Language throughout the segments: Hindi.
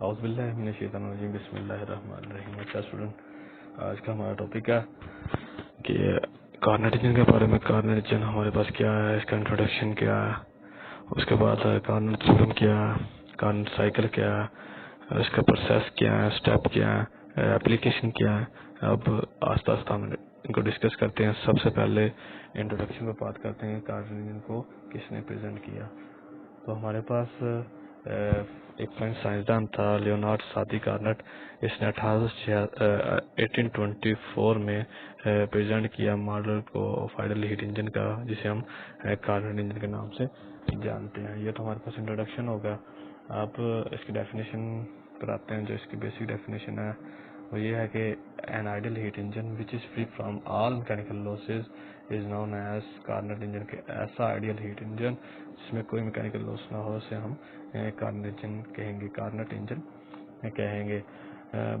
औज़ुबिल्लाहि बिस्मिल्लाहिर्रहमानिर्रहीम। अच्छा स्टूडेंट, आज का हमारा टॉपिक है कि कार्नेट इंजन के बारे में। कार्नेट इंजन हमारे पास क्या है, इसका इंट्रोडक्शन क्या है, उसके बाद कार्नेट थ्योरम क्या है, कार्नेट साइकिल क्या है, इसका प्रोसेस क्या है, स्टेप क्या है, एप्लीकेशन क्या है। अब आस्ता आस्ता हम इनको डिस्कस करते हैं। सबसे पहले इंट्रोडक्शन पर बात करते हैं, कार्नेट इंजन को किसने प्रेजेंट किया। तो हमारे पास एक फ्रेंच साइंसदान था, लियोनार्ड सादी कार्नेट। इसने 1824 में प्रेजेंट किया मॉडल को ऑफ आइडियल हीट इंजन का, जिसे हम कार्नेट इंजन के नाम से जानते हैं। ये तो हमारे पास इंट्रोडक्शन होगा। अब इसकी डेफिनेशन पर आते हैं। जो इसकी बेसिक डेफिनेशन है वो ये है कि an ideal heat engine which is free from all mechanical losses is known as Carnot engine. के ऐसा आइडियल हीट इंजन जिसमें कोई मैकेनिकल लॉस ना हो, उसे हम कार्नेट इंजन कहेंगे, कार्नेट इंजन कहेंगे।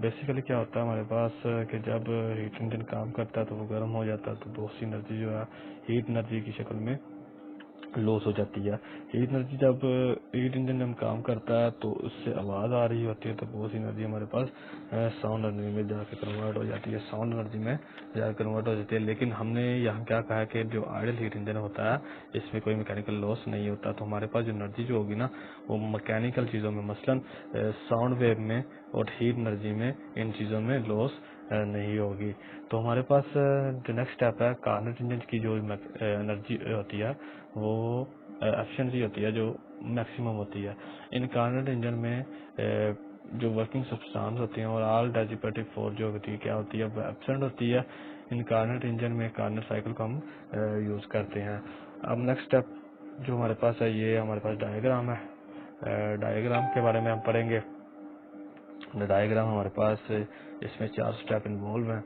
बेसिकली क्या होता है हमारे पास कि जब हीट इंजन काम करता है तो वो गर्म हो जाता है, तो बहुत सी एनर्जी जो है हीट एनर्जी की शक्ल में लॉस हो जाती है। हीट एनर्जी जब हीट इंजन जब काम करता है तो उससे आवाज़ आ रही होती है, तो बहुत सी एनर्जी हमारे पास साउंड एनर्जी में जाकर कन्वर्ट हो जाती है, साउंड एनर्जी में जाकर कन्वर्ट हो जाती है। लेकिन हमने यहाँ क्या कहा है कि जो आइडियल हीट इंजन होता है इसमें कोई मैकेनिकल लॉस नहीं होता। तो हमारे पास जो एनर्जी जो होगी ना वो मैकेनिकल चीज़ों में, मसलन साउंड वेव में और हीट एनर्जी में, इन चीज़ों में लॉस नहीं होगी। तो हमारे पास जो नेक्स्ट स्टेप है, कार्नेट इंजन की जो एनर्जी होती है वो एफिशिएंसी होती है जो मैक्सिमम होती है। इन कार्नेट इंजन में जो वर्किंग सब्सटेंस होती हैं और ऑल डेजिपेटिव फोर्स जो होती है क्या होती है, वो एब्सेंट होती है। इन कार्नेट इंजन में कार्नेट साइकिल को हम यूज़ करते हैं। अब नेक्स्ट स्टेप जो हमारे पास है, ये हमारे पास डायग्राम है। डायग्राम के बारे में हम पढ़ेंगे। डायग्राम हमारे पास इसमें 4 स्टेप इन्वॉल्व हैं।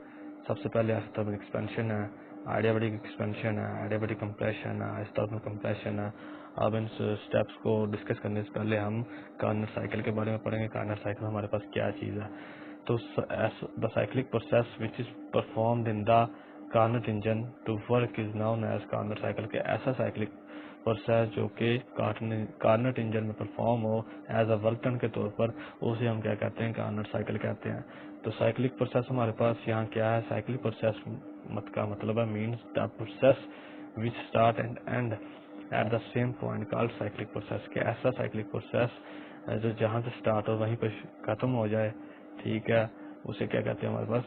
सबसे पहले आइसोथर्मल एक्सपेंशन है, एडियाबैटिक एक्सपेंशन है, एडियाबैटिक कंप्रेशन है, आइसोथर्मल कंप्रेशन है। अब इन स्टेप्स को डिस्कस करने से पहले हम कार्नेट साइकिल के बारे में पढ़ेंगे। कार्नेट साइकिल हमारे पास क्या चीज़ है। तो the cyclic process which is performed in the Carnot engine to work is known as Carnot cycle. के ऐसा साइक्लिक प्रोसेस जो कि कार्नेट इंजन में परफॉर्म हो एज अ वर्क डन के तौर पर, उसे हम क्या कहते हैं, कार्नेट साइकिल कहते हैं। तो साइक्लिक प्रोसेस हमारे पास यहाँ क्या है, साइक्लिक प्रोसेस का मतलब है means the process which start and and at the same point called cyclic process. के ऐसा साइक्लिक प्रोसेस जो जहाँ से स्टार्ट हो वहीं पर खत्म हो जाए, ठीक है, उसे क्या कहते हैं हमारे पास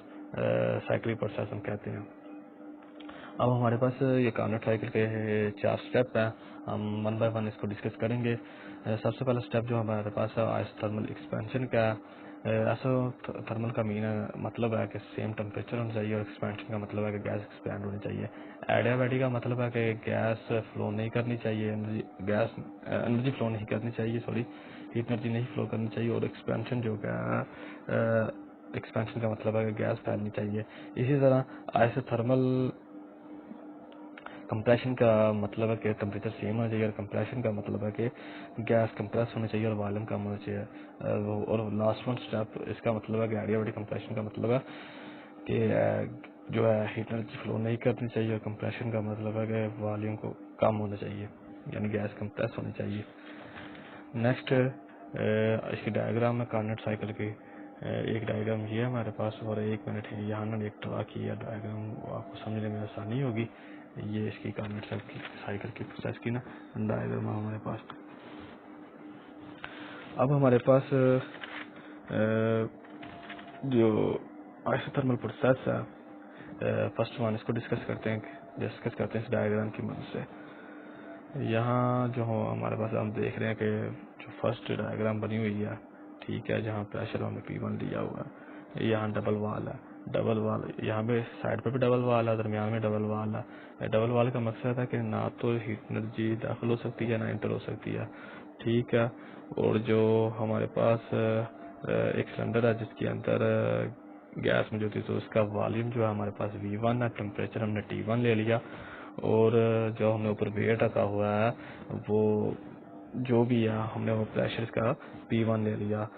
साइक्लिक प्रोसेस हम कहते हैं। अब हमारे पास ये कार्नेट साइकिल के 4 स्टेप हैं, हम वन बाय वन इसको डिस्कस करेंगे। सबसे पहला स्टेप जो हमारे पास है आइसोथर्मल एक्सपेंशन का। आइसोथर्मल का मतलब है कि सेम टेम्परेचर होना चाहिए, और एक्सपेंशन का मतलब है कि गैस एक्सपैंड होनी चाहिए। एडियाबैटिक का मतलब है कि गैस फ्लो नहीं करनी चाहिए, एनर्जी फ्लो नहीं करनी चाहिए, सॉरी, हीट एनर्जी नहीं फ्लो करनी चाहिए। और एक्सपेंशन जो क्या है, एक्सपेंशन का मतलब है कि गैस फैलनी चाहिए। इसी तरह आइसोथर्मल कंप्रेशन का मतलब है कि टेम्परेचर सेम होना चाहिए, और कंप्रेशन का मतलब है कि गैस कंप्रेस होना चाहिए और वॉल्यूम कम होना चाहिए। और लास्ट वन स्टेप इसका मतलब है कि एडियाबैटिक कंप्रेशन का मतलब है कि जो है हीट एनर्जी फ्लो नहीं करनी चाहिए, और कंप्रेशन का मतलब है कि वॉल्यूम को कम होना चाहिए, यानी गैस कंप्रेस होनी चाहिए। नेक्स्ट इसकी डायग्राम है कार्नेट साइकिल की। एक डायग्राम ये है हमारे पास, और एक मिनट है यहाँ ना एक ड्रा किया डायग्राम, आपको समझने में आसानी होगी। ये इसकी कार्नेट साइकिल की प्रोसेस की ना डायग्राम है हमारे पास। अब हमारे पास जो आइसोथर्मल प्रोसेस है, फर्स्ट वन इसको डिस्कस करते हैं इस डायग्राम की मदद से। यहाँ जो हमारे पास हम देख रहे हैं कि जो फर्स्ट डायग्राम बनी हुई है, ठीक है, जहाँ प्रेशर हमने P1 लिया हुआ है, यहाँ डबल वाल है, डबल वाल यहाँ पे साइड पे भी डबल वाल है, दरमियान में डबल वाल है। डबल वाल का मकसद है कि ना तो हीट एनर्जी दाखिल हो सकती है ना इंटर हो सकती है, ठीक है। और जो हमारे पास एक सिलेंडर है जिसके अंदर गैस मौजूद थी, तो उसका वॉल्यूम जो है हमारे पास V1 है, टेम्परेचर हमने T1 ले लिया, और जो हमने ऊपर वेट रखा हुआ है वो जो भी है हमने वो प्रेशर का P1 ले लिया।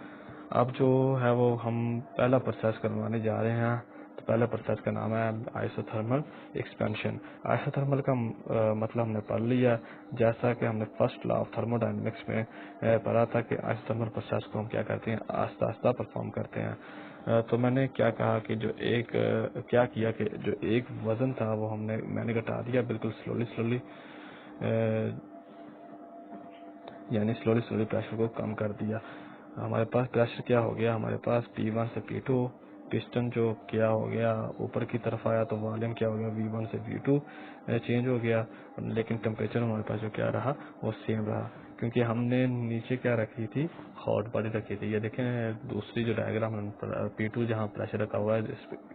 अब जो है वो हम पहला प्रोसेस करवाने जा रहे हैं, तो पहले प्रोसेस का नाम है आइसोथर्मल एक्सपेंशन। आइसोथर्मल का मतलब हमने पढ़ लिया, जैसा कि हमने फर्स्ट लॉ ऑफ थर्मोडायनेमिक्स में पढ़ा था कि आइसोथर्मल प्रोसेस को हम क्या करते हैं, आस्ता आस्ता परफॉर्म करते हैं। तो मैंने क्या कहा कि क्या किया कि जो एक वजन था वो मैंने घटा दिया बिल्कुल स्लोली, यानी स्लोली प्रेशर को कम कर दिया। हमारे पास प्रेशर क्या हो गया, हमारे पास P1 से P2 पिस्टन जो क्या हो गया ऊपर की तरफ आया, तो वॉल्यूम क्या हो गया V1 से V2 चेंज हो गया, लेकिन टेम्परेचर हमारे पास जो क्या रहा वो सेम रहा, क्योंकि हमने नीचे क्या रखी थी, हॉट बॉडी रखी थी। ये देखें दूसरी जो डायग्राम P2 जहाँ प्रेशर रखा हुआ है,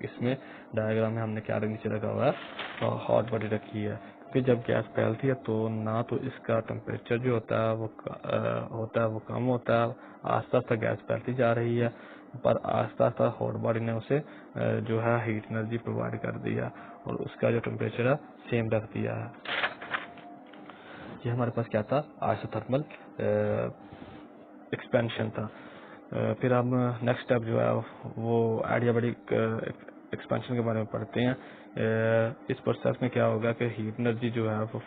इसमें डायग्राम में हमने क्या नीचे रखा हुआ है, हॉट बॉडी रखी है। कि जब गैस फैलती है तो ना तो इसका टेम्परेचर जो होता है वो कम होता है, आस्ता आस्ता गैस फैलती जा रही है, पर आस्ता आस्ता हॉट बॉडी ने उसे जो है हीट एनर्जी प्रोवाइड कर दिया और उसका जो टेम्परेचर है सेम रख दिया है। ये हमारे पास क्या था, आइसोथर्मल एक्सपेंशन था। फिर हम नेक्स्ट स्टेप जो है वो एडियाबैटिक एक्सपेंशन के बारे में पढ़ते हैं। इस प्रोसेस में क्या होगा कि हीट एनर्जी जो है वो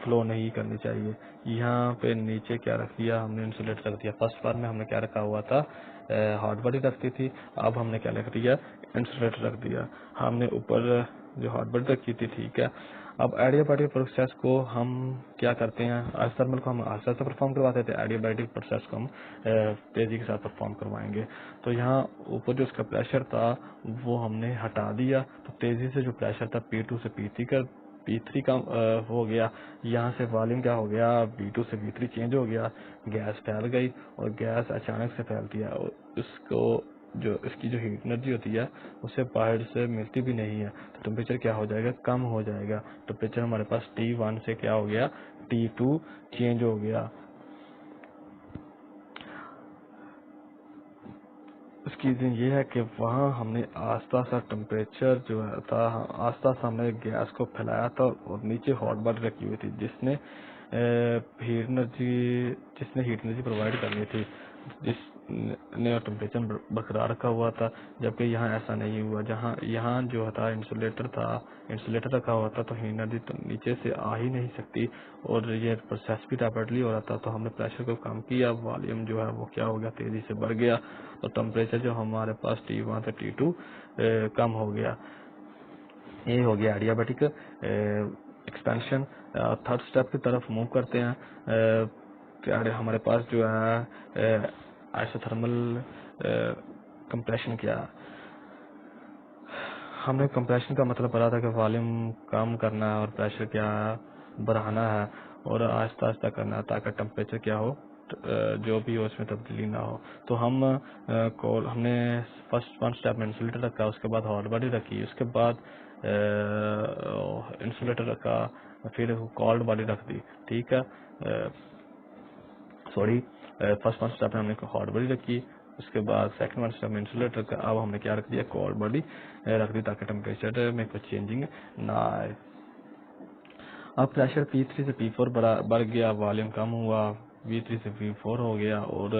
फ्लो नहीं करनी चाहिए। यहाँ पे नीचे क्या रख दिया हमने, इंसुलेटर रख दिया। फर्स्ट बार में हमने क्या रखा हुआ था, हॉट बॉडी रखती थी, अब हमने क्या रख दिया, इंसुलेटर रख दिया। हमने ऊपर जो हॉट बॉडी रखी थी, ठीक है। अब एडियाबैटिक प्रोसेस को हम क्या करते हैं, आइसोथर्मल को हम आस्ते आस्ते परफॉर्म करवाते थे, एडियाबैटिक प्रोसेस को हम तेजी के साथ परफॉर्म करवाएंगे। तो यहाँ ऊपर जो उसका प्रेशर था वो हमने हटा दिया, तो तेजी से जो प्रेशर था P2 से P3 का हो गया। यहाँ से वॉल्यूम क्या हो गया, V2 से V3 चेंज हो गया, गैस फैल गई, और गैस अचानक से फैलती है और उसको जो इसकी जो हीट एनर्जी होती है उसे बाहर से मिलती भी नहीं है, तो टेम्परेचर क्या हो जाएगा, कम हो जाएगा। टेम्परेचर हमारे पास T1 से क्या हो गया, T2 चेंज हो गया। उसकी रीजन ये है कि वहाँ हमने आस्ता आस्ता टेम्परेचर जो है था, आस्ता आस्ता हमने गैस को फैलाया था और नीचे हॉट बॉडी रखी हुई थी जिसने हीट एनर्जी प्रोवाइड करनी थी, जिसने टेम्परेचर बरकरार रखा हुआ था। जबकि यहाँ ऐसा नहीं हुआ, जहाँ यहाँ जो था इंसुलेटर रखा हुआ था, तो हीट एनर्जी तो नीचे से आ ही नहीं सकती और ये प्रोसेस भी रैपिडली हो रहा था। तो हमने प्रेशर को कम किया, वॉल्यूम जो है वो क्या हो गया, तेजी से बढ़ गया, तो टेम्परेचर जो हमारे पास T1 से T2 कम हो गया। ये हो गया एडियाबैटिक एक्सपेंशन। थर्ड स्टेप की तरफ मूव करते हैं। हमारे पास जो है आइसोथर्मल कंप्रेशन क्या है। हमने कंप्रेशन का मतलब पढ़ा था कि वॉल्यूम कम करना है और प्रेशर क्या बढ़ाना है और आहिस्ता आहिस्ता करना है ताकि टेम्परेचर क्या हो, जो भी हो उसमें तब्दीली ना हो। तो हमने फर्स्ट वन स्टेप में इंसुलेटर रखा, उसके बाद हॉट बॉडी रखी, उसके बाद इंसुलेटर रखा, फिर कोल्ड बॉडी रख दी, ठीक है। फर्स्ट वन स्टेप में हमने हॉट बॉडी रखी, उसके बाद सेकंड वन स्टेप में इंसुलेटर का, अब हमने क्या रख दिया, कोल्ड बॉडी रख दी ताकि टेम्परेचर में कुछ चेंजिंग ना आए। अब प्रेशर P3 से P4 बढ़ गया, वॉल्यूम कम हुआ, V3 से V4 हो गया। और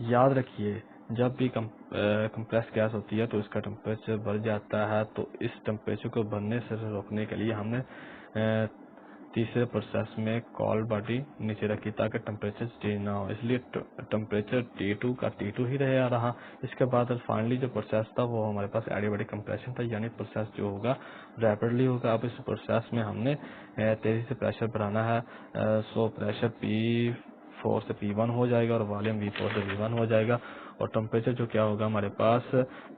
याद रखिए जब भी कंप्रेस गैस होती है तो इसका टेम्परेचर बढ़ जाता है, तो इस टेम्परेचर को बढ़ने से रोकने के लिए हमने तीसरे प्रोसेस में कोल्ड बॉडी नीचे रखी ताकि टेम्परेचर चेंज ना हो, इसलिए टेम्परेचर T2 का T2 ही रहा। इसके बाद फाइनली जो प्रोसेस था वो हमारे पास एडियाबैटिक कंप्रेशन था, यानी प्रोसेस जो होगा रैपिडली होगा। अब इस प्रोसेस में हमने तेजी से प्रेशर बढ़ाना है, सो प्रेशर P4 से P1 हो जाएगा और वॉल्यूम V4 से V1 हो जाएगा, और टेम्परेचर जो क्या होगा हमारे पास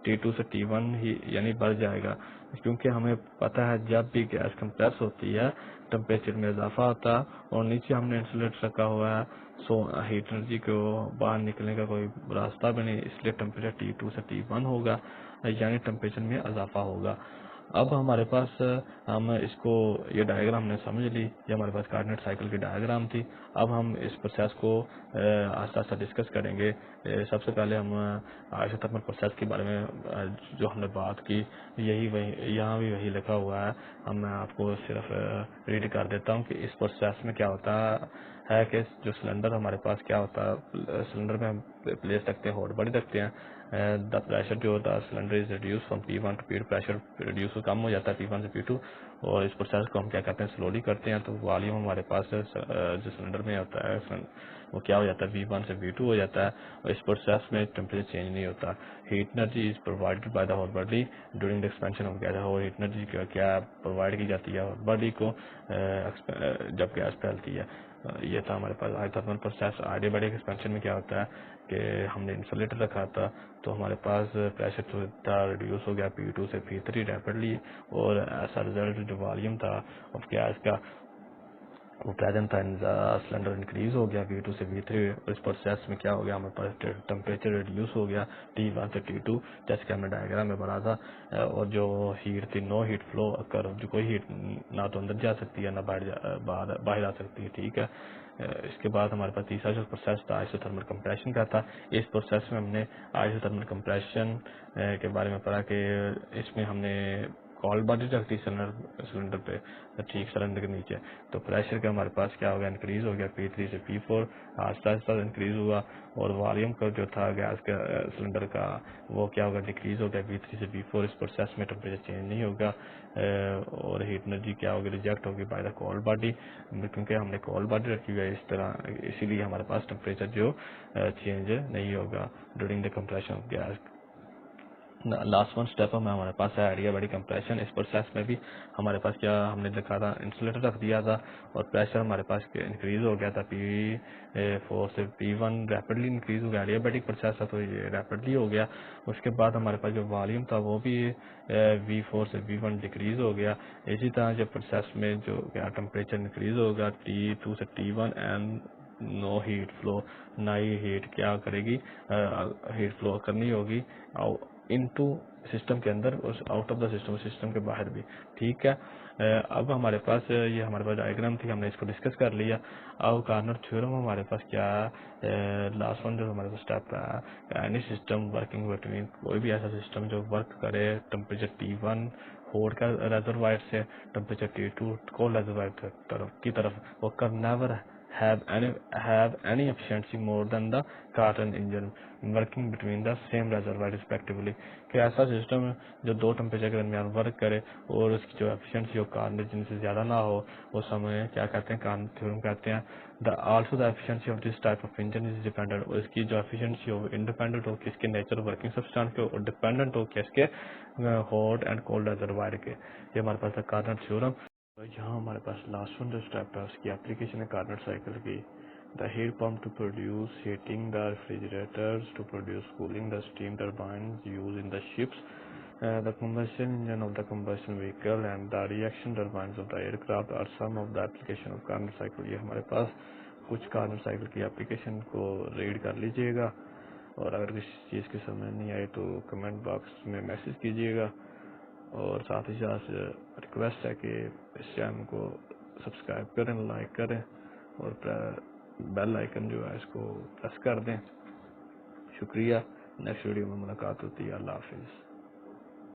T2 से T1 ही यानी बढ़ जाएगा, क्योंकि हमें पता है जब भी गैस कंप्रेस होती है टेम्परेचर में इजाफा होता है, और नीचे हमने इंसुलेटर रखा हुआ है, सो हीट एनर्जी को बाहर निकलने का कोई रास्ता भी नहीं, इसलिए टेम्परेचर T2 से T1 होगा, यानी टेम्परेचर में इजाफा होगा। अब हमारे पास हम इसको ये डायग्राम हमने समझ ली, ये हमारे पास कार्डिनेट साइकिल की डायग्राम थी। अब हम इस प्रोसेस को आस्ता आस्ता डिस्कस करेंगे। सबसे पहले हम आइसोथर्मल प्रोसेस के बारे में जो हमने बात की, यहाँ भी वही लिखा हुआ है। मैं आपको सिर्फ रीड कर देता हूँ कि इस प्रोसेस में क्या होता है कि जो सिलेंडर हमारे पास क्या होता है, सिलेंडर में हम प्लेस रखते हैं, हॉट बॉडी रखते हैं, द प्रेशर जो होता है cylinder is reduce from P1 to P2, pressure reduce कम हो जाता है P1 से P2, और इस प्रोसेस को हम क्या कहते हैं स्लोली करते हैं। तो वॉल्यूम हमारे पास जो सिलेंडर में होता है वो क्या हो जाता है V1 से V2 हो जाता है, और इस प्रोसेस में टेम्परेचर चेंज नहीं होता। Heat energy is provided by the hot body during the expansion of gas, और हीट एनर्जी क्या प्रोवाइड की जाती है हॉट बॉडी को जब गैस फैलती है। ये था हमारे पास थर्मल प्रोसेस। आडियाबैटिक एक्सपेंशन में क्या होता है कि हमने इंसुलेटर रखा था, तो हमारे पास प्रेशर जो था रिड्यूस हो गया P2 से P3 रैपिडली, और ऐसा रिजल्ट जो वॉल्यूम था ऑफ गैस का वो प्रेजेंट था सिलेंडर इंक्रीज हो गया V2 से V3, और इस प्रोसेस में क्या हो गया हमारे पास टेम्परेचर रिड्यूस हो गया T1 से T2, जैसे कि हमने डायग्राम में बना था। और जो हीट थी नो हीट फ्लो कर, जो कोई हीट ना तो अंदर जा सकती है ना बाहर आ सकती है, ठीक है। इसके बाद हमारे पास तीसरा जो प्रोसेस था आइसोथर्मल कंप्रेशन का था। इस प्रोसेस में हमने आइसोथर्मल कंप्रेशन के बारे में पढ़ा कि इसमें हमने कॉल बॉडी रख दी सिलेंडर पे, ठीक सिलेंडर के नीचे, तो प्रेशर का हमारे पास क्या हो गया इंक्रीज हो गया P3 से P4, आहिस्ता आहिस्ता इंक्रीज हुआ, और वॉल्यूम का जो था गैस का सिलेंडर का वो क्या होगा डिक्रीज हो गया V3 से V4। इस प्रोसेस में टेम्परेचर चेंज नहीं होगा, और हीट एनर्जी क्या होगी रिजेक्ट होगी बाय द कॉल बॉडी, क्योंकि हमने कॉल बॉडी रखी हुई है इस तरह, इसीलिए हमारे पास टेम्परेचर जो चेंज नहीं होगा during the compression of gas. Last one step में हमारे पास है एडियाबैटिक कंप्रेशन। इस प्रोसेस में भी हमारे पास क्या हमने लिखा था इंसुलेटर रख दिया था, और प्रेशर हमारे पास इंक्रीज हो गया था P4 से P1 रैपिडली इंक्रीज हो गया। एडियाबैटिक प्रोसेस था तो ये रैपिडली हो गया। उसके बाद हमारे पास जो वॉल्यूम था वो भी V4 से V1 डिक्रीज हो गया। इसी तरह जो प्रोसेस में जो क्या टेम्परेचर इंक्रीज होगा T2 से T1, and no heat flow, ना ही हीट क्या करेगी हीट फ्लो करनी होगी इनटू सिस्टम के अंदर और out of the system, system के बाहर भी, ठीक है। अब हमारे पास ये हमारे पास डायग्राम थी, हमने इसको डिस्कस कर लिया। अब कार्नर थ्योरम हमारे पास क्या लास्ट वन जो हमारे पास स्टेप है, एनी सिस्टम वर्किंग बिटवीन, कोई भी ऐसा सिस्टम जो वर्क करे टेम्परेचर T1 हॉट का रेजरवायर से टेम्परेचर T2 कोल्ड रेजरवायर की तरफ, वो can never have any efficiency more than the Carnot engine working between the same reservoir respectively, कि ऐसा सिस्टम जो दो टेम्परेचर के दरमियान वर्क करे और उसकी जो एफिशिएंसी हो कार्नट इंजन से ज्यादा ना हो, उस समय क्या कहते हैं कार्नट थ्योरम कहते हैं। Also the efficiency of this type of engine is dependent, और इसकी जो एफिशिएंसी हो इंडिपेंडेंट हो किसके नेचर वर्किंग सब्सटेंस के, और डिपेंडेंट हो किसके हॉट एंड कोल्ड रेजरवायर के। ये हमारे पास है कार्नट थ्योरम। तो यहाँ हमारे पास लास्ट वन जो स्टेप है उसकी एप्लीकेशन है कार्नट साइकिल की। The heat pump to produce heating, the refrigerators to produce cooling, the steam turbines use in the ships, the combustion engine of the combustion vehicle and the reaction turbines of the aircraft are some of the application of Carnot cycle. ये हमारे पास कुछ कार्नट साइकिल की एप्लीकेशन को रीड कर लीजिएगा, और अगर किसी चीज़ की समझ नहीं आई तो कमेंट बॉक्स में मैसेज कीजिएगा, और साथ ही साथ रिक्वेस्ट है कि इस चैनल को सब्सक्राइब करें, लाइक करें, और बेल आइकन जो है इसको प्रेस कर दें। शुक्रिया। नेक्स्ट वीडियो में मुलाकात होती है। अल्लाह हाफिज़।